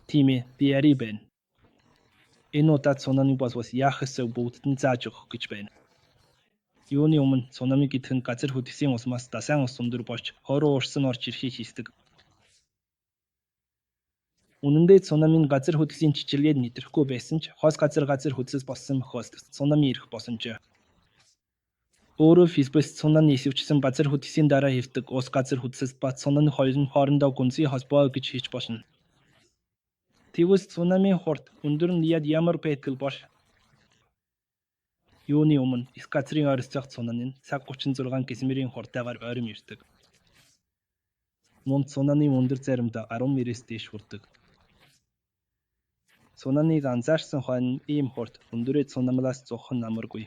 Тийм ээ, би яри байна. Энэ удаад цунамиг бас яах ёстой бүгдд нь зааж өгөх гэж байна. Юуны өмнө цунами гэдэг нь газар хөдлөсөн усмаас дасаан ус өндөр болж хоруу уурсан орж ирэхийг хийсдэг. Үнэн дээр цунамийн газар хөдлөлийн чичиргээд мэдрэхгүй байсан ч хос газар хөдлөс болсон мөхөөс цунами ирэх боломжтой. Өөрөө физбэс цунами исвчсэн газар хөдлөлийн дараа хэвдэг ус газар хөдлөс ба цунами хоёр нь хоорондоо гүнзгий холбоо гэж хийж болно. Тэгвэл цунамийн хурд өндөр нь ямар байтгал бош? Юуны өмнө эс газрын ойролцоох цунами нь цаг 36 км/с хурдтайгаар ойрон ирдэг. Мөн цунамийн өндөр заримдаа 10 м-с дээш хүрдэг. Цунамиг анзаарсан хойно ийм хурд өндөрөө цунамилаас зовх нь амаргүй.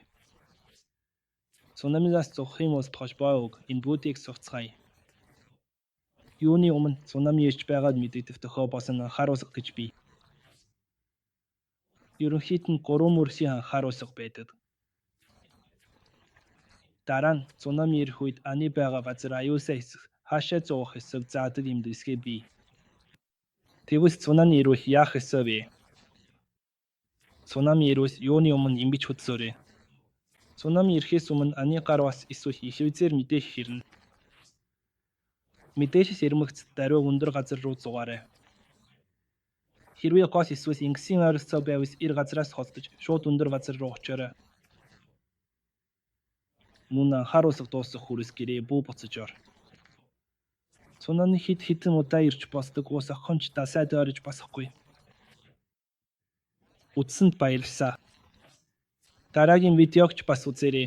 Цунамигаас зовхын ус холбоо өг энэ бүдийг суцгаая. Юуны өмнө цунами ирж байгаад мэдэгдэх тохиол босон анхааруулга гэж бий. Ерөнхийд нь 3 мөрсийн анхааруулга байдаг. Дараа нь цунами ирэх үед аны байгаа газар аюулсаа хэсэг хаашаа зовох хэсэг заадаг юм дэсгээ бий. Тэгвэл цунами ирвэл яах ёстой вэ? Цунами ирвэл юуны өмнө ингэж хөдөлсөөрэй. Цунами ирэхээс өмнө аны гар бас эсвэл их үзээр мэдээж хэрнэ. Мэдээж сэрмэгц даруй өндөр газар руу зугаарай. Хэрвээ гос эсвэл ингэсийн ойролцоо байвал ир газраас холдож шууд өндөр газар руу очоорой. Мөн анхааруулга дуусах хүрээс гэрээ бүү буцаж ор. Цунами хэдэн удаа ирж босдог ус охинч дасаа дойрож босохгүй. Үзсэнд баярлалаа. Дараагийн видеогч бас үзээрэй.